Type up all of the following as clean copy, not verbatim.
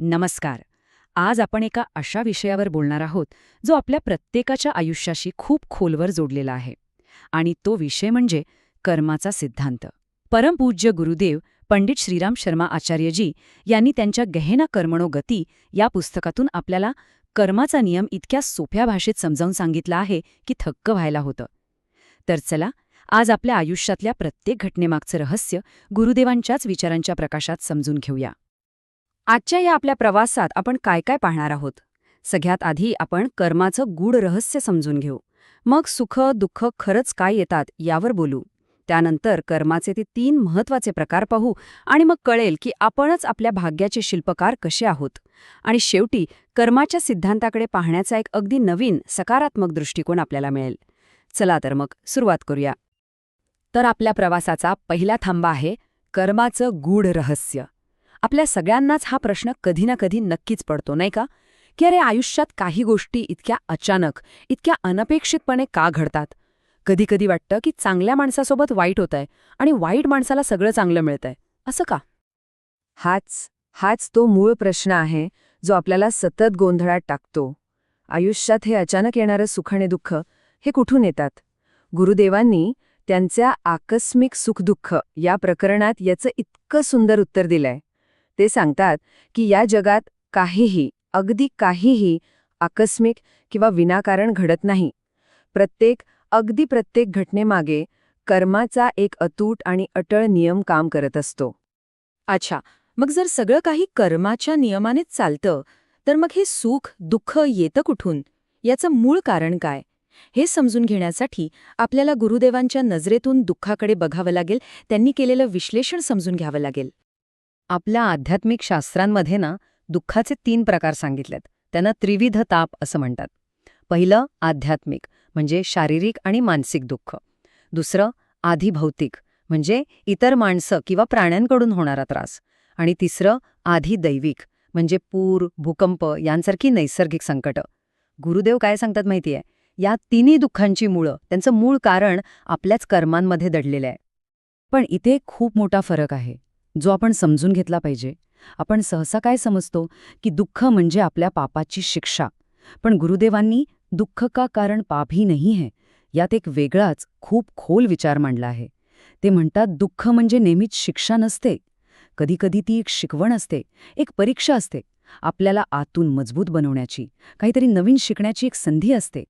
नमस्कार. आज आपण एका अशा विषयावर बोलणार आहोत जो आपल्या प्रत्येकाच्या आयुष्याशी खूप खोलवर जोडलेला आहे. आणि तो विषय म्हणजे कर्माचा सिद्धांत. परमपूज्य गुरुदेव पंडित श्रीराम शर्मा आचार्यजी यांनी त्यांच्या गहना कर्मणो गती या पुस्तकातून आपल्याला कर्माचा नियम इतक्या सोप्या भाषेत समजावून सांगितला आहे की थक्क व्हायला होतं. तर चला, आज आपल्या आयुष्यातल्या प्रत्येक घटनेमागचं रहस्य गुरुदेवांच्याच विचारांच्या प्रकाशात समजून घेऊया. आजच्या या आपल्या प्रवासात आपण काय काय पाहणार आहोत? सगळ्यात आधी आपण कर्माचं गूढ रहस्य समजून घेऊ. मग सुख दुःख खरंच काय येतात यावर बोलू. त्यानंतर कर्माचे ते 3 महत्त्वाचे प्रकार पाहू आणि मग कळेल की आपणच आपल्या भाग्याचे शिल्पकार कसे आहोत. आणि शेवटी कर्माच्या सिद्धांताकडे पाहण्याचा एक अगदी नवीन सकारात्मक दृष्टिकोन आपल्याला मिळेल. चला तर मग सुरुवात करूया. तर आपल्या प्रवासाचा पहिला थांबा आहे कर्माचं गूढ रहस्य. आपल्या सगळ्यांनाच हा प्रश्न कधी ना कधी नक्कीच पडतो, नाही का? की अरे, आयुष्यात काही गोष्टी इतक्या अचानक, इतक्या अनपेक्षितपणे का घडतात? कधी कधी वाटतं की चांगल्या माणसासोबत वाईट होतंय आणि वाईट माणसाला सगळं चांगलं मिळतंय. असं का? हाच तो मूळ प्रश्न आहे जो आपल्याला सतत गोंधळात टाकतो. आयुष्यात हे अचानक येणारं सुख आणि दुःख हे कुठून येतात? गुरुदेवांनी त्यांच्या आकस्मिक सुखदुःख या प्रकरणात याचं इतकं सुंदर उत्तर दिलंय. ते सांगतात की या जगात काहीही, अगदी काहीही आकस्मिक किंवा विनाकारण घडत नाही. अगदी प्रत्येक घटनेमागे कर्माचा एक अतूट आणि अटळ नियम काम करत असतो. अच्छा, मग जर सगळं काही कर्माच्या नियमानेच चालतं, तर मग हे सुख दुःख येतं कुठून? याचं मूळ कारण काय? हे समजून घेण्यासाठी आपल्याला गुरुदेवांच्या नजरेतून दुःखाकडे बघावं लागेल, त्यांनी केलेलं विश्लेषण समजून घ्यावं लागेल. आपल्या आध्यात्मिक शास्त्रांमध्ये दुःखाचे 3 प्रकार सांगितलेत. त्यांना त्रिविध ताप असं म्हणतात. पहिलं आध्यात्मिक, म्हणजे शारीरिक आणि मानसिक दुःख. दुसरं आधिभौतिक, म्हणजे इतर माणसं किंवा प्राण्यांकडून होणारा त्रास. आणि तिसरं आधिदैविक, म्हणजे पूर, भूकंप यांसारखी नैसर्गिक संकटं. गुरुदेव काय सांगतात माहितीये? या तिन्ही दुःखांची मुळं, त्यांचं मूळ कारण आपल्याच कर्मांमध्ये दडलेलं आहे. पण इथे खूप मोठा फरक आहे, जो आपण समजून घेतला पाहिजे. आपण सहसा काय समजतो की दुःख म्हणजे आपल्या पापाची शिक्षा. पण गुरुदेवांनी दुःख का कारण पाप ही नाही है, यात एक वेगळाच खूप खोल विचार मांडला आहे. ते म्हणतात, दुःख म्हणजे नेहमीच शिक्षा नसते. कधीकधी ती एक शिकवण असते, एक परीक्षा असते. आपल्याला आतून मजबूत बनवण्याची, काहीतरी नवीन शिकण्याची एक संधी असते.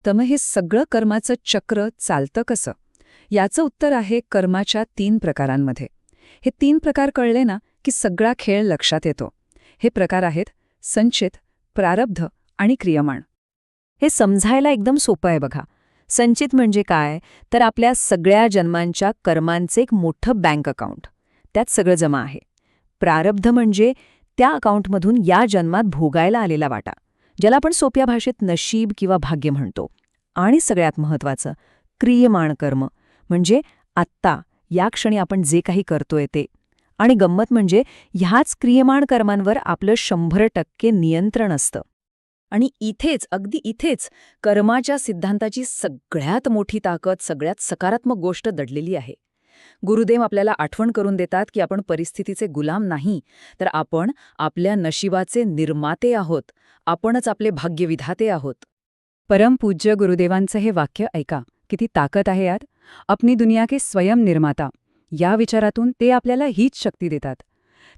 तर मग हे सगळं कर्माचं चक्र चालतं कसं? याचं उत्तर आहे कर्माच्या 3 प्रकारांमध्ये. हे 3 प्रकार कळले ना की सगळा खेळ लक्षात येतो. हे प्रकार आहेत संचित, प्रारब्ध आणि क्रियमाण. हे समजायला एकदम सोपं आहे बघा. संचित म्हणजे काय? तर आपल्या सगळ्या जन्मांच्या कर्मांचे एक मोठं बँक अकाउंट. त्यात सगळं जमा आहे. प्रारब्ध म्हणजे त्या अकाउंटमधून या जन्मात भोगायला आलेला वाटा, ज्याला आपण सोप्या भाषेत नशीब किंवा भाग्य म्हणतो. आणि सगळ्यात महत्त्वाचं क्रियमाण कर्म, म्हणजे आत्ता या क्षणी आपण जे काही करतोय ते. आणि गंमत म्हणजे ह्याच क्रियमाण कर्मांवर आपलं 100% नियंत्रण असतं. आणि इथेच, अगदी इथेच कर्माच्या सिद्धांताची सगळ्यात मोठी ताकद, सगळ्यात सकारात्मक गोष्ट दडलेली आहे. गुरुदेव आपल्याला आठवण करून देतात की आपण परिस्थितीचे गुलाम नाही, तर आपण आपल्या नशिबाचे निर्माते आहोत. आपणच आपले भाग्यविधाते आहोत. परमपूज्य गुरुदेवांचं हे वाक्य ऐका, किती ताकद आहे यात. अपनी दुनिया के स्वयं निर्माता, या विचारातून ते आपल्याला हीच शक्ती देतात.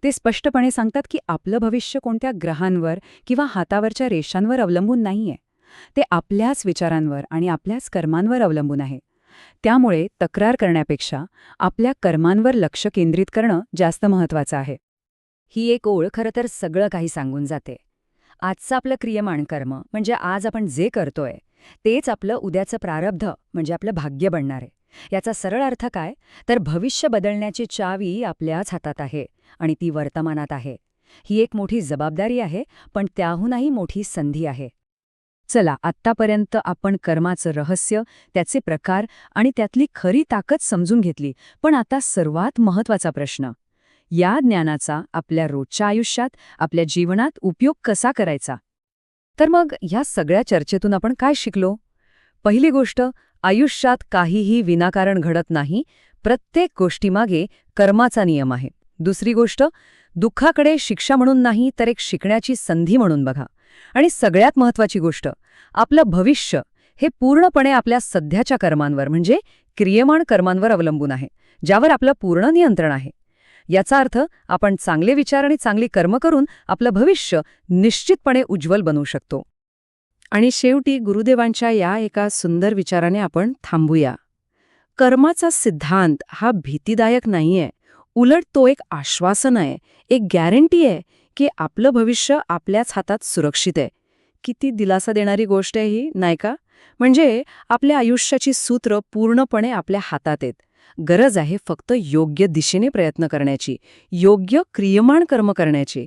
ते स्पष्टपणे सांगतात की आपलं भविष्य कोणत्या ग्रहांवर किंवा हातावरच्या रेषांवर अवलंबून नाहीये. ते आपल्याच विचारांवर आणि आपल्याच कर्मांवर अवलंबून आहे. त्यामुळे तक्रार करण्यापेक्षा आपल्या कर्मांवर लक्ष केंद्रित करणं जास्त महत्त्वाचं आहे. ही एक ओळ खरं तर सगळं काही सांगून जाते. आजचं आपलं क्रियमाण कर्म, म्हणजे आज आपण जे करतोय तेच आपलं उद्याचं प्रारब्ध, म्हणजे आपलं भाग्य बनणार आहे. याचा सरळ अर्थ काय? तर भविष्य बदलण्याची चावी आपल्याच हातात आहे आणि ती वर्तमानात आहे. ही एक मोठी जबाबदारी आहे, पण त्याहूनही मोठी संधी आहे. चला, आत्तापर्यंत आपण कर्माचं रहस्य, त्याचे प्रकार आणि त्यातली खरी ताकद समजून घेतली. पण आता सर्वात महत्त्वाचा प्रश्न, या ज्ञानाचा आपल्या रोजच्या आयुष्यात, आपल्या जीवनात उपयोग कसा करायचा? तर मग ह्या सगळ्या चर्चेतून आपण काय शिकलो? पहिली गोष्ट, आयुष्यात काहीही विनाकारण घडत नाही. प्रत्येक गोष्टीमागे कर्माचा नियम आहे. दुसरी गोष्ट, दुःखाकडे शिक्षा म्हणून नाही तर एक शिकण्याची संधी म्हणून बघा. आणि सगळ्यात महत्वाची गोष्ट, आपलं भविष्य हे पूर्णपणे आपल्या सध्याच्या कर्मांवर म्हणजे क्रियमाण कर्मांवर अवलंबून आहे, ज्यावर आपलं पूर्ण नियंत्रण आहे. याचा अर्थ आपण चांगले विचार आणि चांगली कर्म करून आपलं भविष्य निश्चितपणे उज्ज्वल बनवू शकतो. आणि शेवटी गुरुदेवांच्या या एका सुंदर विचाराने आपण थांबूया. कर्माचा सिद्धांत हा भीतीदायक नाहीये, उलट तो एक आश्वासन आहे, एक गॅरंटी आहे की आपलं भविष्य आपल्याच हातात सुरक्षित आहे. किती दिलासा देणारी गोष्ट आहे ही, नाही का? म्हणजे आपल्या आयुष्याची सूत्र पूर्णपणे आपल्या हातात आहेत. गरज आहे फक्त योग्य दिशेने प्रयत्न करण्याची, योग्य क्रियमाण कर्म करण्याची.